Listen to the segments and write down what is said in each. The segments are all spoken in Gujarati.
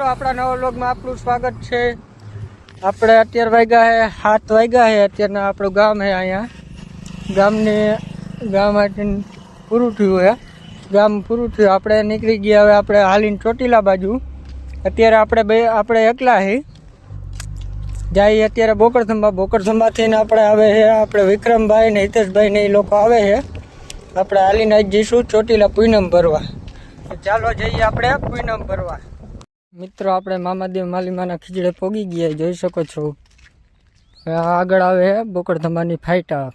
મિત્રો આપણા નવા વ્લોગમાં આપનું સ્વાગત છે। આપણે અત્યારે વાગ્યા હે 7 વાગ્યા હે। અત્યારના આપણું ગામ હે અહીંયા ગામ પૂરું થયું હે। ગામ પૂરું થયું, આપણે નીકળી ગયા હવે આપણે હાલીને ચોટીલા બાજુ। અત્યારે આપણે એકલા હે જાય અત્યારે બોકરથંભાથી આપણે આવે છે આપણે વિક્રમભાઈ ને હિતેશભાઈ ને એ લોકો આવે છે। આપણે હાલીને આજ જઈશું ચોટીલા પૂનમ ભરવા। ચાલો જઈએ આપણે પૂનમ ભરવા। મિત્રો આપણે મામાદેવ માલીમાના ખીજડે પોગી ગયા, જોઈ શકો છો। આગળ આવે છે બોકરથંભાની ફાટક,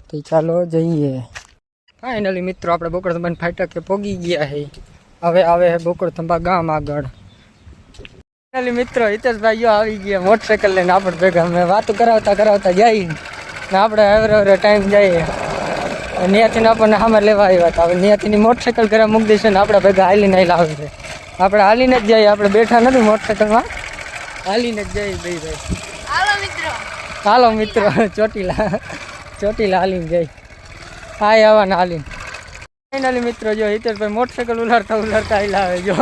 તો ચાલો જઈએ। ફાઇનલી મિત્રો આપણે બોકરથંભાની ફાટકે પોગી ગયા છે। હવે આવે છે બોકરથંભા ગામ આગળ। ફાઇનલી મિત્રો હિતેશભાઈ આવી ગયા મોટરસાઇકલ લઈને આપણે ભેગા। અમે વાતો કરાવતા જઈએ ને આપણે હવે ટાઈમ જઈએ। ત્યાંથી આપણને સામે લેવા આવ્યા હતા। હવે ત્યાંથી મોટરસાઇકલ ઘરે મૂકી દઈશું ને આપણે ભેગા હાલીને આવે છે। આપણે હાલીને જ જઈએ, આપણે બેઠા નથી મોટરસાઇકલમાં, હાલીને જ જઈએ ભાઈ। હાલો મિત્રો ચોટીલા હાલીને જઈ આવવાના હાલીને। ફાઇનલી મિત્રો જો હિતેશભાઈ મોટરસાઇકલ ઉલાડતા હાલ્યા આવે જો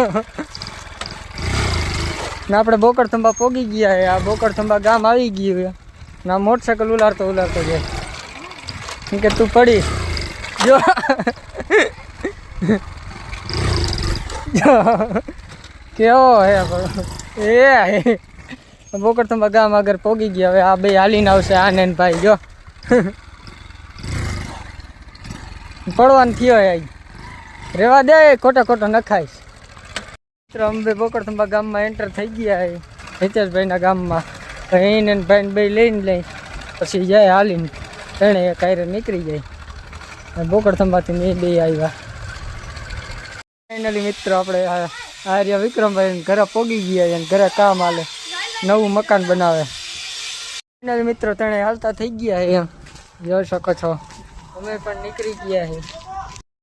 ને આપણે બોકરથંભા પોગી ગયા છે। આ બોકરથંભા ગામ આવી ગયું છે ને આ મોટરસાઇકલ ઉલાડતો જાય કે તું પડી જો કેવો હે એ બોકરથંભા ગામ આગળ પોગી ગયા। હવે આ બે હાલીને આવશે આનંદ ભાઈ જો પડવાનું થયો આજ રેવા દે, ખોટો નખાઈશ। મિત્રો અમે બોકરથંભા ગામમાં એન્ટર થઈ ગયા છે હિતેશભાઈના ગામમાં। એને ભાઈને બે લઈ પછી જાય હાલીને તેને કાયરે નીકળી જાય। બોકરથંભાથી મેં બે આવ્યા। ફાઇનલી મિત્રો આપણે આર્યા વિક્રમભાઈ ઘરે પોગી ગયા અને ઘરે કામ હાલે, નવું મકાન બનાવે। ફાઇનલી મિત્રો તેને હાલતા થઈ ગયા એમ જોઈ શકો છો। અમે પણ નીકળી ગયા છે।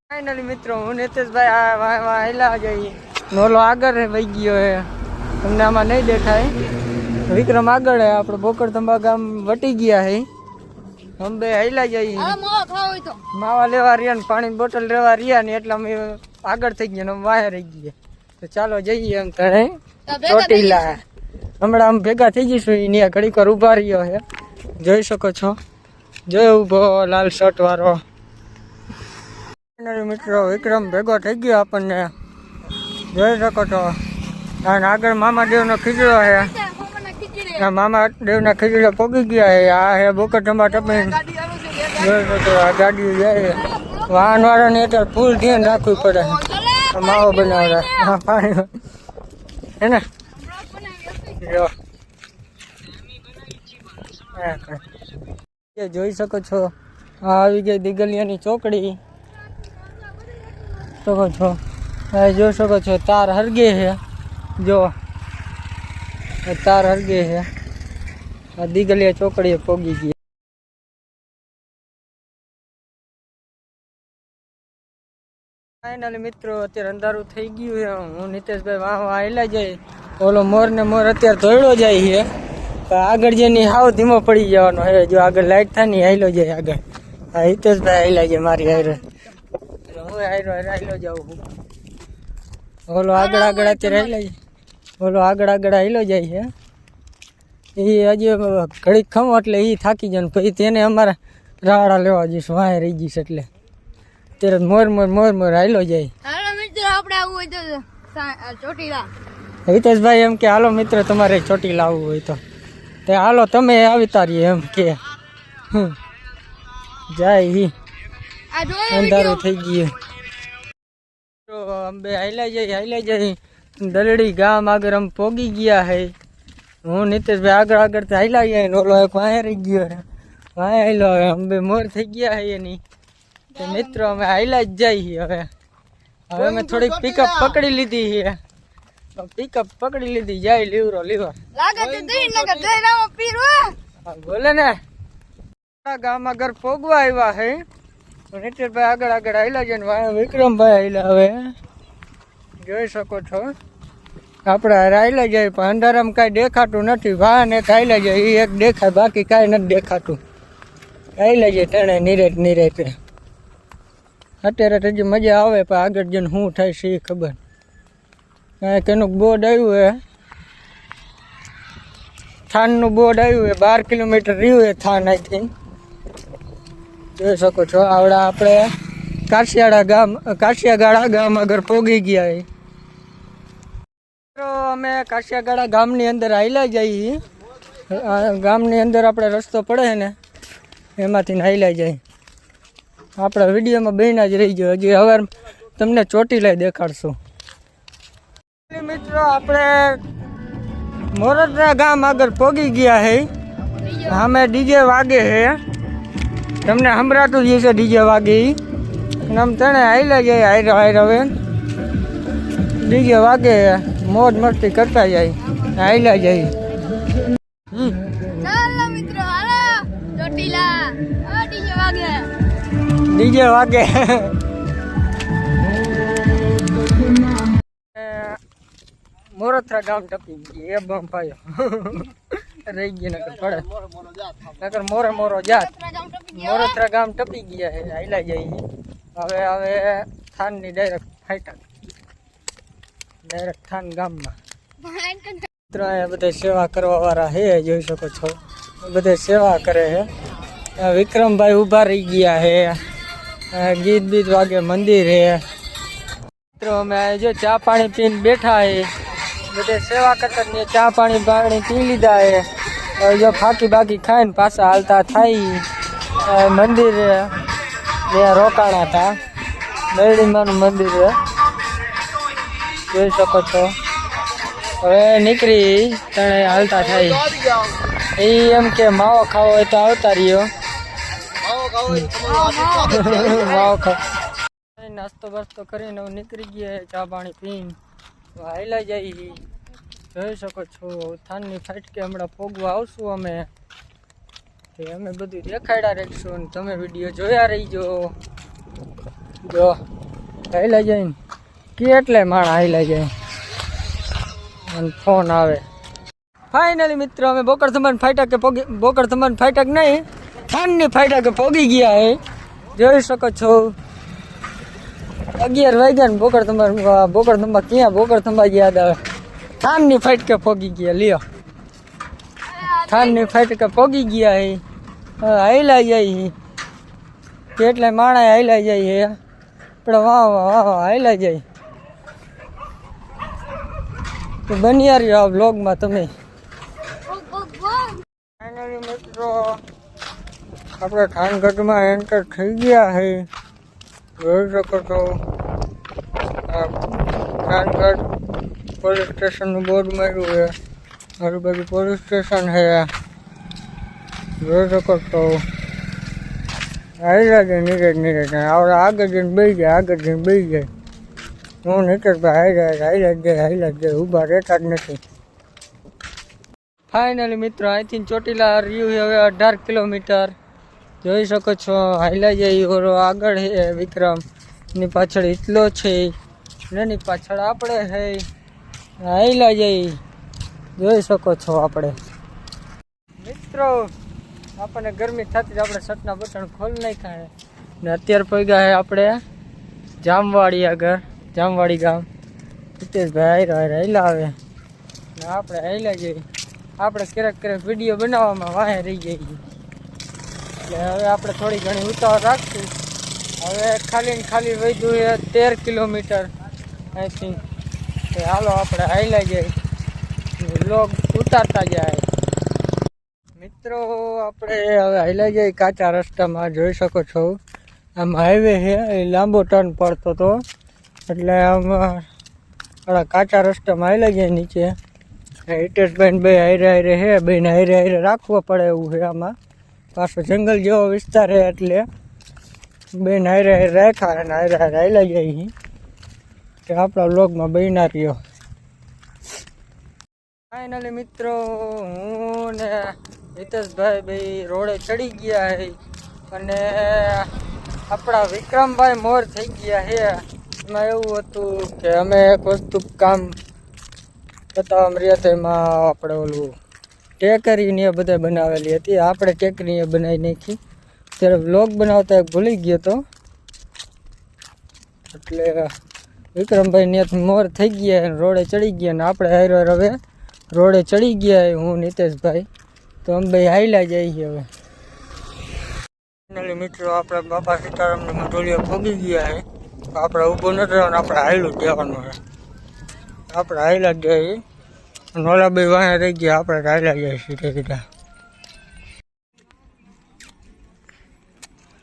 ફાઇનલી મિત્રો હું હિતેશભાઈ હાલ્યા જઈએ, નોલો આગળ વહી ગયો છે, તમને આમાં નહીં દેખાય। વિક્રમ આગળ હે, આપણે બોકરથંભા ગામ વટી ગયા છે। અમે હાલ્યા જઈએ, માવા લેવા રહ્યા ને પાણી બોટલ લેવા રહ્યા ને એટલે અમે આગળ થઈ ગયા ને અમે વાહે રહી ગયા। તો ચાલો જઈએ એમ તણે ચોટીલા। હમણાં આમ ભેગા થઈ જઈશું, અહીંયા ઘડીક વાર ઊભા રહ્યો છે, જોઈ શકો છો। જોઈ ઊભો લાલ શર્ટ વાળો મિત્રો વિક્રમ ભેગો થઈ ગયો આપણને, જોઈ શકો છો। અને આગળ મામાદેવનો ખીજડો છે, મામાદેવના ખીજડે પોગી ગયા છે। આ હે બોકરથંભા ટપીને જોઈ શકો આ ગાડી જાય। વાહન વાળાને અત્યારે ફૂલ ધ્યાન રાખવું પડે, માવો બનાવતા પાણી હે ને જોઈ શકો છો। આ આવી ગઈ દિગલિયાની ચોકડી શકો છો। જોઈ શકો છો તાર હરગે છે, જો તાર હરગે છે। આ દિગલિયા ચોકડીએ પોગી ગઈ। ફાઇનલી મિત્રો અત્યારે અંધારું થઈ ગયું છે। હું નીતેશભાઈ વાહ હાલ્યા જાય, ઓલો મોર અત્યારે ધોયડો જાય છે, પણ આગળ જેની હાવ ધીમો પડી જવાનો છે। જો આગળ લાઈટ થાય ને હાલ્યો જાય આગળ। હા હિતેશભાઈ હાલ્યા જાય મારી હારે, હું હાલ્યો જાઉં। ઓલો આગળ અત્યારે હાલ્યા જાય, ઓલો આગળ હાલ્યો જાય છે। એ હજી ઘડીક ખમો એટલે એ થાકી જાય ને પછી તેને અમારા રાડા લેવા જઈશું, વાહે રહી જઈશ એટલે ત્યારે મોર હાલ્યો જાય। હિતેશભાઈ એમ કે હાલો મિત્રો તમારે ચોટીલા આવવું હોય તો તે હાલો તમે આવી તારીએ એમ કે જાય। અંધારું થઈ ગયું તો અંબે હાલ્યા જઈ દલડી ગામ આગળ અમે પોગી ગયા છે। હું નીતેશભાઈ આગળ હાલ્યા જાય, ઓલો એક વાંહે રહી ગયો વાંહે હાલ્યો। હવે અંબે મોર થઈ ગયા છે એની, તો મિત્રો અમે હાલ્યા જ જઈએ। હવે અમે થોડીક પિકઅપ પકડી લીધી છે, જાય લીવર બોલે ને ગામ આગળ પોગવા આવ્યા છે। નીતિશભાઈ આગળ હાલ્યા છે ને વિક્રમભાઈ હાલ્યા। હવે જોઈ શકો છો આપણે હાલ્યા જાય પણ અંધારામાં કાંઈ દેખાતું નથી। વાહન એક હાલ્યા જાય એ એક દેખાય, બાકી કાંઈ નથી દેખાતું। હાલ્યા જાય તણે નિરેતે। અત્યારે તો મજા આવે પણ આગળ જઈને શું થાય છે એ ખબર। કેનું બોર્ડ આવ્યું હે, થાનનું બોર્ડ આવ્યું હે, 12 કિલોમીટર રહ્યું હે થાન. આઈ થિંક જોઈ શકો છો. આવડા આપણે કાશિયાગાળા ગામ આગળ પોગી ગયા હે. અમે કાશિયાગાળા ગામની અંદર હાલ્યા જઈએ. ગામની અંદર આપણે રસ્તો પડે છે ને એમાંથી હાલ્યા જાય. આપણા વિડીયોમાં બહેના જ રહી ગયો. હજી હવે તમને ચોટીલા દેખાડશું. મિત્રો આપણે મોરદરા ગામ આગળ પોગી ગયા હે. અમે ડીજે વાગે હે, તમને સંભળાતું જ હશે ડીજે વાગે. આમ તને હાલ્યા જાય હાર હવે ડીજે વાગે, મોજ મસ્તી કરતા જાય, હાલ્યા જાય. ચાલો મિત્રો હાલો ચોટીલા ડીજે વાગે. ડીજે વાગે. મોરથરા ગામ ટપી ગઈ એ બમ પાયો રહી ગઈ નકર પડે નકર મોરો જાત. મોરથરા ગામ ટપી ગયા હે, હાલ્યા જાય. હવે થાનની ડાયરેક્ટ ફાઈટા, ડાયરેક્ટ થાન ગામમાં. મિત્રો અહીંયા બધા સેવા કરવા વાળા હે, જોઈ શકો છો બધા સેવા કરે છે. વિક્રમભાઈ ઊભા રહી ગયા હે, ગીત બીત વાગે મંદિર હે. મિત્રો અમે જો ચા પાણી પીને બેઠા હે, બધે સેવા કરતા ને ચા પાણી પી લીધા હે. જો ફાકી બાકી ખાઈને પાછા હાલતા થાય મંદિર ત્યાં રોકાણા હતા. મેરડીમાનું મંદિર છે, જોઈ શકો છો. હવે નીકળી તણે હાલતા થાય. એ એમ કે માવો ખાવો હોય તો આવતા રહ્યો. માવો ખાવ નાસ્તો બાસ્તો કરીને નીકળી ગયા ચા પાણી પીને હાલ્યા જાય. જોઈ શકો છો થાનની ફાઈટ કે હમણાં પોગવા આવશું અમે. અમે બધું દેખાડ્યા રાખીશું અને તમે વિડીયો જોયા રહીજો. જો હાલ્યા જાય ને કેટલે માણા હાલ્યા જાય અને ફોન આવે. ફાઇનલી મિત્રો અમે બોકડથંભાન ફાઈટક નહીં થાનની ફાઈટક પોગી ગયા હે. જોઈ શકો છો 11 વાગ્યા ને બોકડથંભા ક્યાં બોકડથંભા યાદ આવે. થાનની ફાઈટ કે પોગી ગયા. લ્યો થાનની ફાઈટ કે પોગી ગયા હે. હાલ્યા જાય કેટલા માણા હાલ્યા જાય હે. આપણે વાહ હાલ્યા જાય. તો બન્યા રહ્યો આ બ્લોગમાં તમે. ફાઇનલી મિત્રો આપણે થાનગઢમાં એન્ટર થઈ ગયા છે. જોઈ શકો છો થાનગઢ પોલીસ સ્ટેશનનું બોર્ડ માર્યું છે. આજુબાજુ પોલીસ સ્ટેશન છે. જોઈ શકો છો હાલ્યા જાય નીરજ આવડે આગળ જઈને બેસી જાય. હું નીરજભાઈ હાલ્યા જાય ઊભા રહેતા જ નથી. ફાઇનલી મિત્રો અહીંથી ચોટીલા રહ્યું હવે 18 કિલોમીટર. જોઈ શકો છો હાલ્યા જાય. ઓરો આગળ છે વિક્રમ, એની પાછળ એટલો છે, એની પાછળ આપણે છે. હાલ્યા જાય જોઈ શકો છો. આપણે મિત્રો આપણને ગરમી થતી આપણે શર્ટના બટન ખોલી નાખ્યા ને અત્યારે પગ્યા છે આપણે જામવાડી આગળ, જામવાડી ગામ. હિતેશભાઈ હાલ્યા આવે ને આપણે હાલ્યા જઈએ. આપણે ક્યારેક વિડીયો બનાવવામાં વાહે રહી જઈએ એટલે હવે આપણે થોડી ઘણી ઉતાવળ રાખશું. હવે ખાલી વધ્યું છે 13 કિલોમીટર આઈ થિંક. હાલો આપણે હાલ્યા જઈએ, વ્લોગ ઉતારતા જાય. મિત્રો આપણે હવે હાલ્યા જઈએ કાચા રસ્તામાં. જોઈ શકો છો આમ હાઈવે છે, એ લાંબો ટર્ન પડતો હતો એટલે આમાં કાચા રસ્તામાં હાલ્યા જાય. નીચે હિતેશભાઈ બે હારે હે, બેને હારે રાખવો પડે એવું છે. આમાં પાછો જંગલ જેવો વિસ્તાર છે એટલે બેન હારે રાખ્યા અને હારે હાલ્યા જાય કે આપણા વ્લોગમાં બન્યા રહ્યો. ફાઇનલી મિત્રો હું ને હિતેશભાઈ ભાઈ રોડે ચડી ગયા છે અને આપણા વિક્રમભાઈ મોર થઈ ગયા છે. એમાં એવું હતું કે અમે એક વસ્તુ કામ બતાવવામાં રહ્યા હતા. એમાં આપણે ઓલું ટેકરીને એ બધા બનાવેલી હતી. આપણે ટેકરી બનાવી નાખી. ત્યારે વ્લોગ બનાવતા ભૂલી ગયો હતો એટલે વિક્રમભાઈ ને મોર થઈ ગયા અને રોડે ચડી ગયા ને આપણે હારો હવે રોડે ચડી ગયા હું નિતેશભાઈ તો અમે ભાઈ હાઈલા જઈએ હવે ફાઇનલી મિત્રો આપણે બાપા સીતારામની મઢોલીએ પહોંચી ગયા છે આપણે ઊભું નથી રહેવાનું આપણે હાઈલું જવાનું છે આપણે હાઈલા જ જઈએ નોલા ભાઈ વાંહે રહી ગયા આપણે હાઈલા જઈએ સીધે સીધા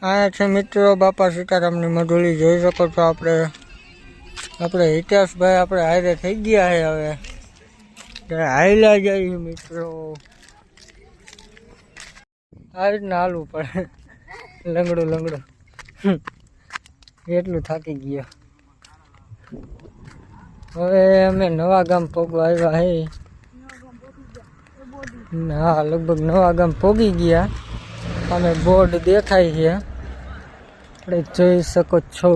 આ છે મિત્રો બાપા સીતારામની મઢોલી જોઈ શકો છો આપણે હિતેશભાઈ આપણે હારે થઈ ગયા છે હવે હાઈલા જઈએ મિત્રો આ રીતના હાલવું પડે લંગડું એટલું થાકી ગયા હવે અમે નવા ગામ પોગવા આવ્યા હે હા લગભગ નવા ગામ પોગી ગયા અમે બોર્ડ દેખાય છે આપણે જોઈ શકો છો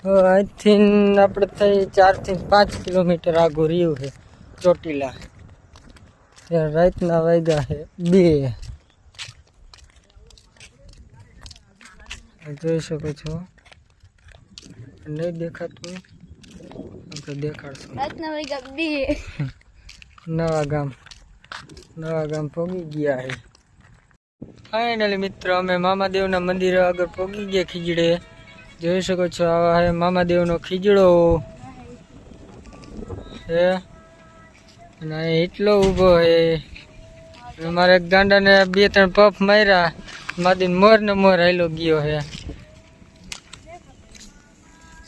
અહીંથી આપણે થઈ 4 થી 5 કિલોમીટર આગળ રહ્યું છે ચોટીલા ત્યાં રાતના વાગ્યા છે 2 જોઈ શકો છો નહીં દેખાતું આપણે દેખાડશું રાતના વાગ્યા 2 નવા ગામ પહોંચી ગયા છે ફાઇનલી મિત્રો અમે મામાદેવના મંદિરે આગળ પહોંચી ગયા ખીજડે જોઈ શકો છો આવા હે મામાદેવનો ખીજડો હે અને અહીં એટલો ઊભો હે મારે એક ગાંડાને 2-3 પફ માર્યા માદી મોર હાઈલો ગયો હે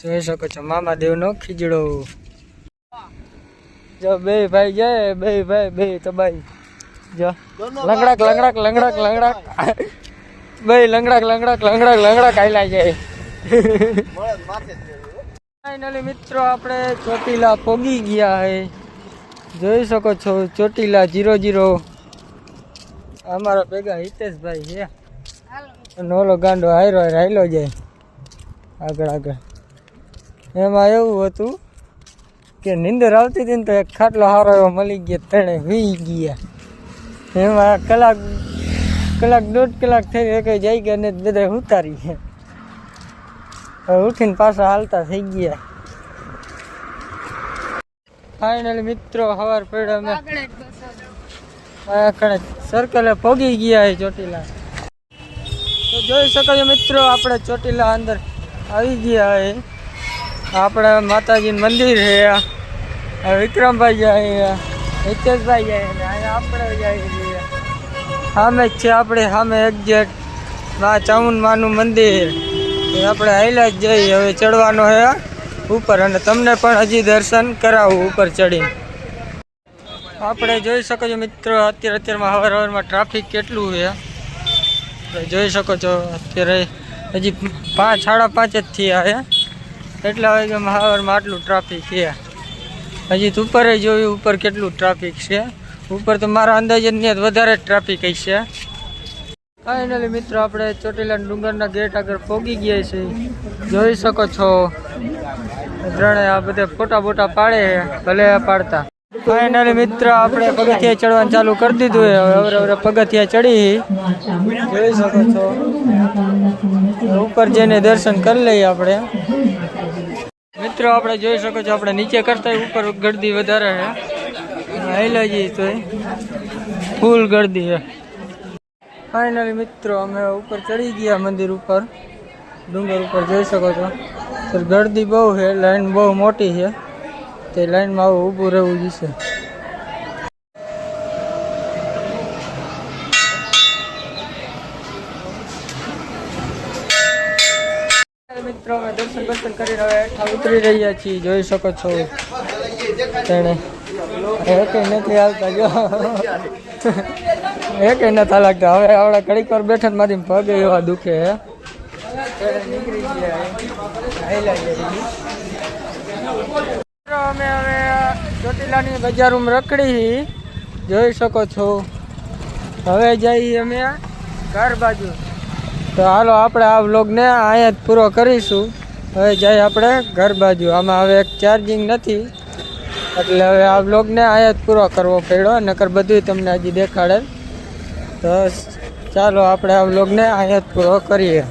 જોઈ શકો છો મામાદેવનો ખીજડો જો બે ભાઈ જાય બે તબાઈ જો લંગડાક બે લંગડાક આયલા જાય ફાઇનલી મિત્રો આપણે ચોટીલા પોગી ગયા હે જોઈ શકો છો ચોટીલા 00 અમારા ભેગા હિતેશભાઈ છે ઓલો ગાંડો હાઈલો જાય આગળ એમાં એવું હતું કે નીંદર આવતી હતી ને તો એક ખાટલો સારો એવો મળી ગયો તણે વી ગયા એમાં કલાક 1.5 કલાક થઈ કઈ જઈ ગયા ને બધા ઉતારી છે હવે ઉઠીને પાછા હાલતા થઈ ગયા ફાઇનલી મિત્રો સવાર પડ્યો અમે સર્કલે પહોંચી ગયા છે ચોટીલા તો જોઈ શકો છો મિત્રો આપણે ચોટીલા અંદર આવી ગયા છે આપણે માતાજીનું મંદિર છે વિક્રમભાઈ જાય હિતેશભાઈ જાય ને અહીંયા આપણે જઈએ સામે જ છે આપણે સામે એક્ઝેક્ટ ચામુંડમાનું મંદિર આપણે હાઈલા જ જઈએ હવે ચડવાનો છે ઉપર અને તમને પણ હજી દર્શન કરાવું ઉપર ચડીને આપણે જોઈ શકો છો મિત્રો અત્યારમાં સવારમાં ટ્રાફિક કેટલું છે જોઈ શકો છો અત્યારે હજી 5-5:30 જ થયા છે એટલા વાગ્યામાં સવારમાં આટલું ટ્રાફિક છે હજી ઉપર જોયું ઉપર કેટલું ટ્રાફિક છે ઉપર તો મારા અંદાજે વધારે ટ્રાફિક હશે ફાઇનલી મિત્રો આપણે ચોટીલા ડુંગરના ગેટ આગળ પહોંચી ગયા છે જોઈ શકો છો ત્રણે આ બધા ફોટા પાડે ભલે પાડતા ફાઇનલી મિત્ર આપણે પગથિયા ચડવાનું ચાલુ કરી દીધું હવે પગથિયા ચડી જોઈ શકો છો ઉપર જઈને દર્શન કરી લઈએ આપણે મિત્રો આપણે જોઈ શકો છો આપણે નીચે કરતા ઉપર ગળદી વધારે છે હાઈલા જઈએ તો ફૂલ ગળદી છે ફાઇનલી મિત્રો અમે ઉપર ચડી ગયા મંદિર ઉપર ડુંગર ઉપર જોઈ શકો છો ગળદી બહુ છે લાઈન બહુ મોટી છે તે લાઈનમાં આવું ઊભું રહેવું જોઈશે મિત્રો અમે દર્શન કરીને હવે ઉતરી રહ્યા છીએ જોઈ શકો છો તેને એક નથી હાલતા જો એક નથી લાગતા હવે આવડા ઘડીક વાર બેઠા મારી પગ એવા દુખે નીકળી ગયા અમે હવે ચોટીલાની બજારમાં રખડી જોઈ શકો છો હવે જઈએ અમે ઘર બાજુ તો હાલો આપણે આ વ્લોગને અહીંયા જ પૂરો કરીશું હવે જઈએ આપણે ઘર બાજુ આમાં હવે એક ચાર્જિંગ નથી એટલે હવે આ વ્લોગને અહીંયા જ પૂરો કરવો પડ્યો નકર બધું તમને હજી દેખાડે તો ચાલો આપણે આ વ્લોગને અહીંયા જ પૂરો કરીએ